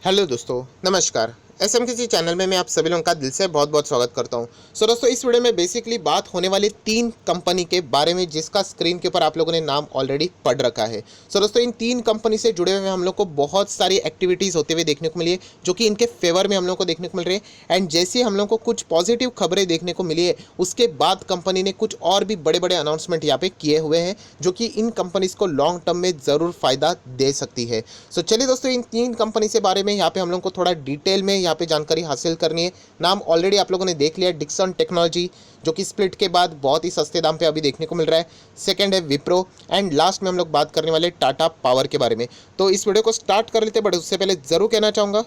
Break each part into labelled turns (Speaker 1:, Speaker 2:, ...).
Speaker 1: Hello दोस्तों, नमस्कार। SMKC channel में मैं आप सभी लोगों का दिल से बहुत बहुत स्वागत करता हूं। दोस्तों, इस वीडियो में बेसिकली बात होने वाली 3 कंपनी के बारे में जिसका स्क्रीन के ऊपर आप लोगों ने नाम ऑलरेडी पढ़ रखा है। दोस्तों, इन 3 कंपनी से जुड़े हुए हम लोग को बहुत सारी एक्टिविटीज़ होते हुए देखने को मिली है जो कि इनके फेवर में हम लोग को देखने को मिल रही है। एंड जैसे हम लोग को कुछ पॉजिटिव खबरें देखने को मिली है, उसके बाद कंपनी ने कुछ और भी बड़े बड़े अनाउंसमेंट यहाँ पे किए हुए हैं जो कि इन कंपनीज को लॉन्ग टर्म में ज़रूर फ़ायदा दे सकती है। चलिए दोस्तों, इन 3 कंपनी से बारे में यहाँ पे हम लोग को थोड़ा डिटेल में यहाँ पे जानकारी हासिल करनी है। नाम ऑलरेडी आप लोगों ने देख लिया, डिक्सन टेक्नोलॉजी जो कि स्प्लिट के बाद बहुत ही सस्ते दाम पे अभी देखने को मिल रहा है। सेकंड है विप्रो एंड लास्ट में हम लोग बात करने वाले टाटा पावर के बारे में। तो इस वीडियो को स्टार्ट कर लेते हैं, बट उससे पहले ज़रूर कहना चाहूँगा,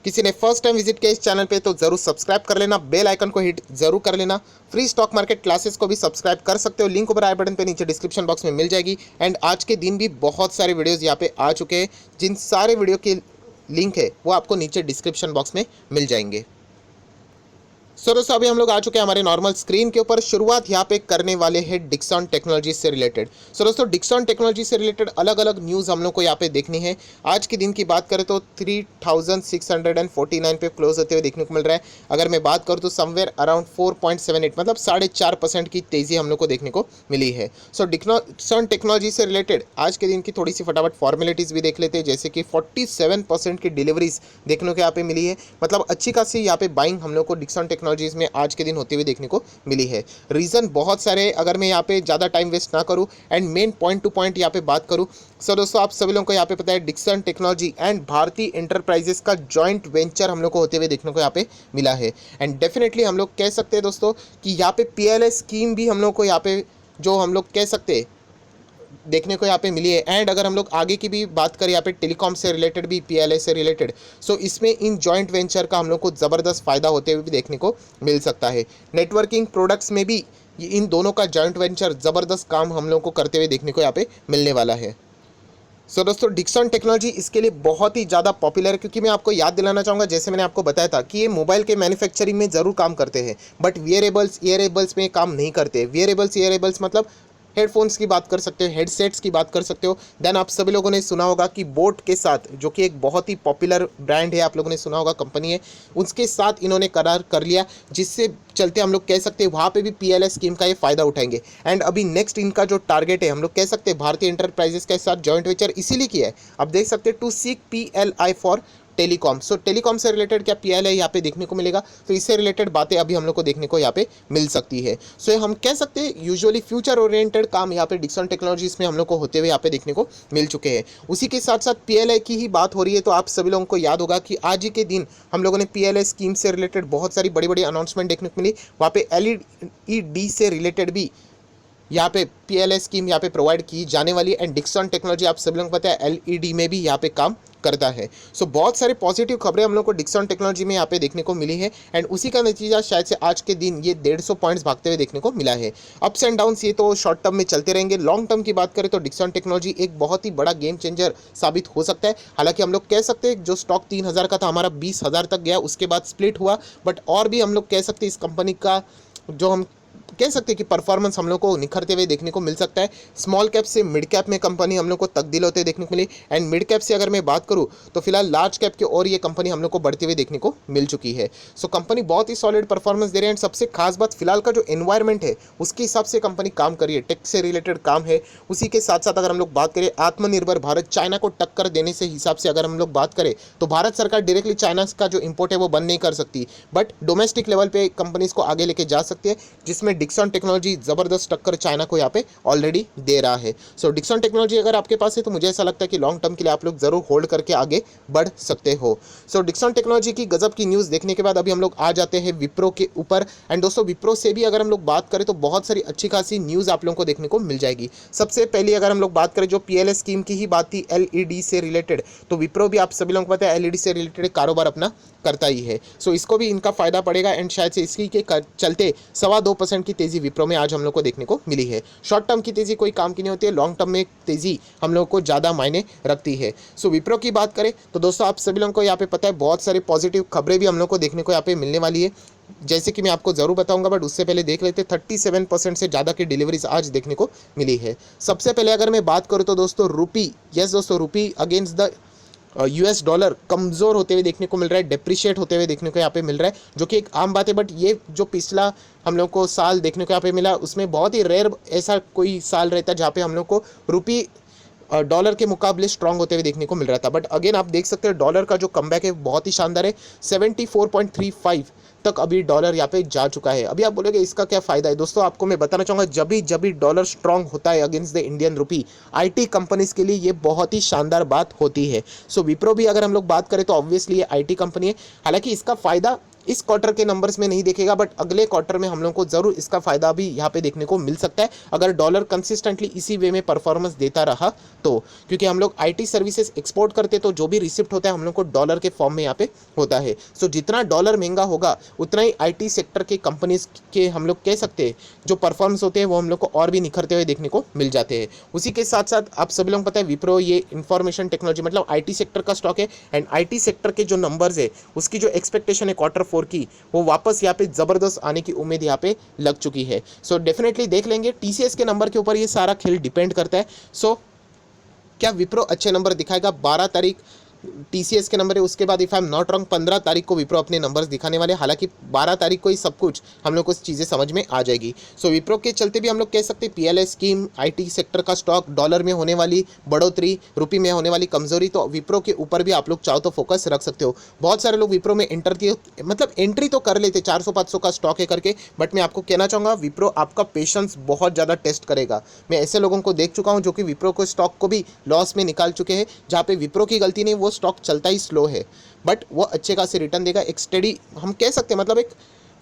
Speaker 1: किसी ने फर्स्ट टाइम विजिट किया इस चैनल पे तो जरूर सब्सक्राइब कर लेना, बेल आइकन को हिट जरूर कर लेना। फ्री स्टॉक मार्केट क्लासेस को भी सब्सक्राइब कर सकते हो, लिंक ऊपर आई बटन पे नीचे डिस्क्रिप्शन बॉक्स में मिल जाएगी। एंड आज के दिन भी बहुत सारे वीडियोस यहाँ पे आ चुके हैं, जिन सारे वीडियो के लिंक है वो आपको नीचे डिस्क्रिप्शन बॉक्स में मिल जाएंगे। दोस्तों, अभी हम लोग आ चुके हैं हमारे नॉर्मल स्क्रीन के ऊपर। शुरुआत यहाँ पे करने वाले हैं डिक्सन टेक्नोलॉजी से रिलेटेड। दोस्तों, डिक्सन टेक्नोलॉजी से रिलेटेड अलग अलग न्यूज़ हम लोग को यहाँ पे देखनी है। आज के दिन की बात करें तो 3649 पे क्लोज होते हुए देखने को मिल रहा है। अगर मैं बात करूँ तो समवेयर अराउंड 4.78 मतलब 4.5% की तेज़ी हम लोग को देखने को मिली है। डिक्सन टेक्नोलॉजी से रिलेटेड आज के दिन की थोड़ी सी फटाफट फॉर्मेलिटीज़ भी देख लेते हैं, जैसे कि 47% की डिलीवरीज देखने को यहाँ पे मिली है। मतलब अच्छी खासी यहाँ पे बाइंग हम लोग को डिक्सन टेक्नोलॉजीज में आज के दिन होते हुए देखने को मिली है। रीज़न बहुत सारे, अगर मैं यहाँ पे ज़्यादा टाइम वेस्ट ना करूँ and main point two point यहाँ पे बात करूँ। दोस्तों, आप सभी लोगों को यहाँ पे पता है डिक्सन टेक्नोलॉजी एंड भारतीय इंटरप्राइजेस का जॉइंट वेंचर हम लोग को होते हुए देखने को यहाँ पे मिला है। एंड डेफिनेटली हम लोग कह सकते हैं दोस्तों कि यहाँ पे पीएलआई स्कीम भी हम लोग को यहाँ पे जो हम लोग कह सकते हैं देखने को यहाँ पे मिली है। एंड अगर हम लोग आगे की भी बात करें यहाँ पे टेलीकॉम से रिलेटेड भी, पीएलआई से रिलेटेड, इसमें इन जॉइंट वेंचर का हम लोग को ज़बरदस्त फ़ायदा होते हुए भी देखने को मिल सकता है। नेटवर्किंग प्रोडक्ट्स में भी इन दोनों का जॉइंट वेंचर ज़बरदस्त काम हम लोग को करते हुए देखने को यहाँ पे मिलने वाला है। दोस्तों, डिक्सन टेक्नोलॉजी इसके लिए बहुत ही ज़्यादा पॉपुलर है, क्योंकि मैं आपको याद दिलाना चाहूँगा, जैसे मैंने आपको बताया था कि ये मोबाइल के मैन्युफैक्चरिंग में ज़रूर काम करते हैं, बट वियरेबल्स ईयरेबल्स में काम नहीं करते। वियरेबल्स ईयरेबल्स मतलब हेडफोन्स की बात कर सकते हो, हेडसेट्स की बात कर सकते हो। देन आप सभी लोगों ने सुना होगा कि बोट के साथ, जो कि एक बहुत ही पॉपुलर ब्रांड है, आप लोगों ने सुना होगा, कंपनी है, उसके साथ इन्होंने करार कर लिया, जिससे चलते हम लोग कह सकते हैं वहाँ पे भी पीएलआई स्कीम का ये फ़ायदा उठाएंगे। एंड अभी नेक्स्ट इनका जो टारगेट है, हम लोग कह सकते हैं भारतीय इंटरप्राइजेस के साथ जॉइंट वेंचर इसीलिए किया है, आप देख सकते हैं, to seek PLI for telecom. Telecom से रिलेटेड क्या पीएलआई यहाँ पे देखने को मिलेगा, तो इससे रिलेटेड बातें अभी हम लोग को देखने को यहाँ पे मिल सकती है। हम कह सकते हैं यूजुअली फ्यूचर ओरिएंटेड काम यहाँ पे डिक्सन टेक्नोलॉजीज में हम लोग को होते हुए यहाँ पे देखने को मिल चुके हैं। उसी के साथ साथ पीएलआई की ही बात हो रही है, तो आप सभी लोगों को याद होगा कि आज ही के दिन हम लोगों ने पीएलआई स्कीम से रिलेटेड बहुत सारी बड़ी बड़ी अनाउंसमेंट देखने को मिली। वहाँ पे एलईडी से रिलेटेड भी यहाँ पे पीएलआई स्कीम यहाँ पे प्रोवाइड की जाने वाली है। एंड डिक्सन टेक्नोलॉजी आप सभी लोगों को पता है एलईडी में भी यहाँ पे काम करता है। बहुत सारे पॉजिटिव खबरें हम लोग को डिक्सन टेक्नोलॉजी में यहाँ पे देखने को मिली है। एंड उसी का नतीजा शायद से आज के दिन ये 150 पॉइंट्स भागते हुए देखने को मिला है। अप्स एंड डाउन्स ये तो शॉर्ट टर्म में चलते रहेंगे। लॉन्ग टर्म की बात करें तो डिक्सन टेक्नोलॉजी एक बहुत ही बड़ा गेम चेंजर साबित हो सकता है। हालांकि हम लोग कह सकते हैं जो स्टॉक 3000 का था हमारा 20,000 तक गया, उसके बाद स्प्लिट हुआ, बट और भी हम लोग कह सकते हैं इस कंपनी का जो हम कह सकते हैं कि परफॉर्मेंस हम लोग को निखरते हुए देखने को मिल सकता है। स्मॉल कैप से मिड कैप में कंपनी हम लोग को तब्दील होते देखने को मिली। एंड मिड कैप से अगर मैं बात करूं तो फिलहाल लार्ज कैप की और ये कंपनी हम लोग को बढ़ते हुए देखने को मिल चुकी है। कंपनी बहुत ही सॉलिड परफॉर्मेंस दे रही है। एंड सबसे खास बात, फिलहाल का जो एनवायरमेंट है उसके हिसाब से कंपनी काम कर रही है, टेक से रिलेटेड काम है। उसी के साथ साथ अगर हम लोग बात करें आत्मनिर्भर भारत, चाइना को टक्कर देने से हिसाब से अगर हम लोग बात करें तो भारत सरकार डायरेक्टली चाइना का जो इंपोर्ट है वो बंद नहीं कर सकती, बट डोमेस्टिक लेवल पे कंपनीज को आगे लेके जा सकती है, जिसमें डिक्सन टेक्नोलॉजी जबरदस्त टक्कर चाइना को यहाँ पे ऑलरेडी दे रहा है। डिक्सन टेक्नोलॉजी अगर आपके पास है तो मुझे ऐसा लगता है कि लॉन्ग टर्म के लिए आप लोग जरूर होल्ड करके आगे बढ़ सकते हो। डिक्सन टेक्नोलॉजी की गजब की न्यूज़ देखने के बाद अभी हम लोग आ जाते हैं विप्रो के ऊपर। एंड दोस्तों, विप्रो से भी अगर हम लोग बात करें तो बहुत सारी अच्छी खासी न्यूज़ आप लोगों को देखने को मिल जाएगी। सबसे पहले अगर हम लोग बात करें, जो पीएलआई स्कीम की ही बात थी एलईडी से रिलेटेड, तो विप्रो भी आप सभी लोगों को पता है एलईडी से रिलेटेड कारोबार अपना करता ही है। इसको भी इनका फायदा पड़ेगा। एंड शायद से इसी के चलते 2.25% की तेजी विप्रो में आज हम लोग को देखने को मिली है। शॉर्ट टर्म की तेजी कोई काम की नहीं होती है, लॉन्ग टर्म में तेजी हम लोग को ज़्यादा मायने रखती है। विप्रो की बात करें तो दोस्तों, आप सभी लोगों को यहाँ पे पता है बहुत सारी पॉजिटिव खबरें भी हम लोग को देखने को यहाँ पे मिलने वाली है, जैसे कि मैं आपको ज़रूर बताऊंगा, बट उससे पहले देख लेते 37% से ज़्यादा की डिलीवरीज आज देखने को मिली है। सबसे पहले अगर मैं बात करूँ तो दोस्तों, रूपी, यस दोस्तों, रूपी अगेंस्ट द यूएस डॉलर कमज़ोर होते हुए देखने को मिल रहा है, डिप्रिशिएट होते हुए देखने को यहाँ पे मिल रहा है, जो कि एक आम बात है। बट ये जो पिछला हम लोग को साल देखने को यहाँ पे मिला, उसमें बहुत ही रेयर ऐसा कोई साल रहता है जहाँ पे हम लोग को रुपी डॉलर के मुकाबले स्ट्रांग होते हुए देखने को मिल रहा था। बट अगेन आप देख सकते हैं डॉलर का जो कमबैक है बहुत ही शानदार है। 74.35 तक अभी डॉलर यहाँ पे जा चुका है। अभी आप बोलोगे इसका क्या फ़ायदा है? दोस्तों आपको मैं बताना चाहूँगा, जब भी डॉलर स्ट्रांग होता है against the Indian rupee, IT companies के लिए ये बहुत ही शानदार बात होती है। सो विप्रो भी अगर हम लोग बात करें तो ऑब्वियसली ये आईटी कंपनी है। हालांकि इसका फ़ायदा इस क्वार्टर के नंबर्स में नहीं देखेगा, बट अगले क्वार्टर में हम लोग को जरूर इसका फायदा भी यहाँ पे देखने को मिल सकता है, अगर डॉलर कंसिस्टेंटली इसी वे में परफॉर्मेंस देता रहा तो। क्योंकि हम लोग आईटी सर्विसेज एक्सपोर्ट करते तो जो भी रिसिप्ट होता है हम लोग को डॉलर के फॉर्म में यहाँ पे होता है। सो जितना डॉलर महंगा होगा उतना ही आईटी सेक्टर के कंपनीज के हम लोग कह सकते हैं जो परफॉर्मेंस होते हैं वो हम लोग को और भी निखरते हुए देखने को मिल जाते हैं। उसी के साथ साथ आप सभी लोग पता है विप्रो ये इंफॉर्मेशन टेक्नोलॉजी मतलब आईटी सेक्टर का स्टॉक है, एंड आईटी सेक्टर के जो नंबर्स है उसकी जो एक्सपेक्टेशन है Q4 की, वो वापस यहाँ पे जबरदस्त आने की उम्मीद यहाँ पे लग चुकी है। सो डेफिनेटली देख लेंगे, टीसीएस के नंबर के ऊपर ये सारा खेल डिपेंड करता है। सो क्या विप्रो अच्छे नंबर दिखाएगा? 12 तारीख टीसीएस के नंबर है, उसके बाद if I am not wrong 15 तारीख को विप्रो अपने नंबर्स दिखाने वाले। हालांकि 12 तारीख को ही सब कुछ हम लोग को चीज़ें समझ में आ जाएगी। सो विप्रो के चलते भी हम लोग कह सकते हैं पीएलआई स्कीम, आईटी सेक्टर का स्टॉक, डॉलर में होने वाली बढ़ोतरी, रुपये में होने वाली कमजोरी, तो विप्रो के ऊपर भी आप लोग चाहो तो फोकस रख सकते हो। बहुत सारे लोग विप्रो में एंट्री तो कर लेते 400-500 का स्टॉक है करके, बट मैं आपको कहना चाहूँगा विप्रो आपका पेशेंस बहुत ज़्यादा टेस्ट करेगा। मैं ऐसे लोगों को देख चुका हूँ जो कि विप्रो को स्टॉक को भी लॉस में निकाल चुके हैं, जहाँ पे विप्रो की गलती नहीं, वो स्टॉक चलता ही स्लो है बट वो अच्छे खासे रिटर्न देगा। एक स्टडी हम कह सकते हैं, मतलब एक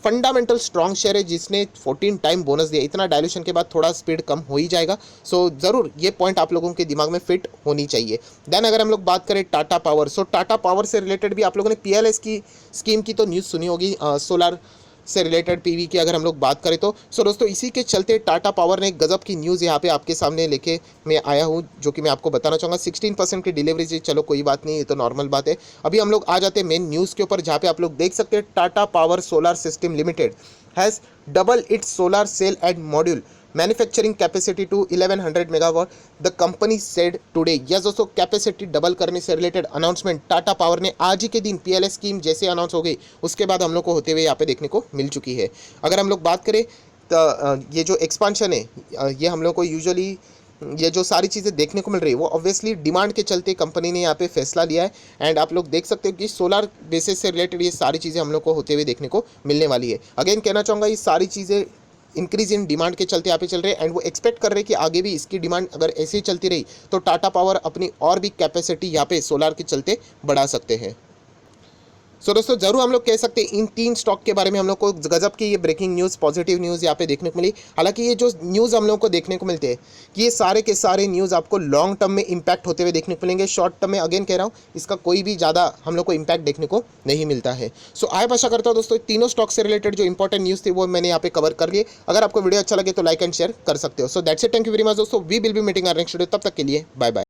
Speaker 1: फंडामेंटल स्ट्रॉन्ग शेयर है जिसने 14 टाइम बोनस दिया। इतना डायल्यूशन के बाद थोड़ा स्पीड कम हो ही जाएगा। सो ज़रूर ये पॉइंट आप लोगों के दिमाग में फिट होनी चाहिए। देन अगर हम लोग बात करें टाटा पावर, सो टाटा पावर से रिलेटेड भी आप लोगों ने पीएलएस की स्कीम की तो न्यूज़ सुनी होगी, सोलर से रिलेटेड पीवी की अगर हम लोग बात करें तो। सो दोस्तों इसी के चलते टाटा पावर ने एक गजब की न्यूज़ यहाँ पे आपके सामने लेके मैं आया हूँ, जो कि मैं आपको बताना चाहूँगा। 16% की डिलीवरी, चलो कोई बात नहीं, ये तो नॉर्मल बात है। अभी हम लोग आ जाते हैं मेन न्यूज़ के ऊपर, जहाँ पे आप लोग देख सकते हैं Tata Power Solar System Limited has double its solar cell and module manufacturing capacity to 1100 megawatt, the company said today. Yes दोस्तों, कैपेसिटी डबल करने से रिलेटेड अनाउंसमेंट टाटा पावर ने आज ही के दिन पीएलएस स्कीम जैसे अनाउंस हो गई उसके बाद हम लोग को होते हुए यहाँ पे देखने को मिल चुकी है। अगर हम लोग बात करें तो ये जो एक्सपांशन है ये हम लोग को यूजुअली ये जो सारी चीज़ें देखने को मिल रही है वो ऑब्वियसली डिमांड के चलते कंपनी ने यहाँ पे फैसला लिया है। एंड आप लोग देख सकते हो कि सोलर बेसिस से रिलेटेड ये सारी चीज़ें हम लोग को होते हुए देखने को मिलने वाली है। अगेन कहना चाहूँगा ये सारी चीज़ें इंक्रीज इन डिमांड के चलते यहाँ पे चल रहे हैं, एंड वो एक्सपेक्ट कर रहे हैं कि आगे भी इसकी डिमांड अगर ऐसे ही चलती रही तो टाटा पावर अपनी और भी कैपेसिटी यहाँ पे सोलर के चलते बढ़ा सकते हैं। सो दोस्तों जरूर हम लोग कह सकते हैं इन 3 स्टॉक के बारे में हम लोग को गजब की ये ब्रेकिंग न्यूज़, पॉजिटिव न्यूज़ यहाँ पे देखने को मिली। हालांकि ये जो न्यूज़ हम लोग को देखने को मिलते हैं कि ये सारे के सारे न्यूज़ आपको लॉन्ग टर्म में इंपैक्ट होते हुए देखने को मिलेंगे। शॉर्ट टर्म में अगेन कह रहा हूँ इसका कोई भी ज़्यादा हम लोग को इंपैक्ट देखने को नहीं मिलता है। सो आशा करता हूँ दोस्तों तीनों स्टॉक से रिलेटेड जो इंपॉर्टेंट न्यूज़ थी वो मैंने यहाँ पे कवर कर लिए। अगर आपको वीडियो अच्छा लगे तो लाइक एंड शेयर कर सकते हो। So that's it, thank you very much दोस्तों, we will be meeting our next video. तब तक के लिए बाय बाय।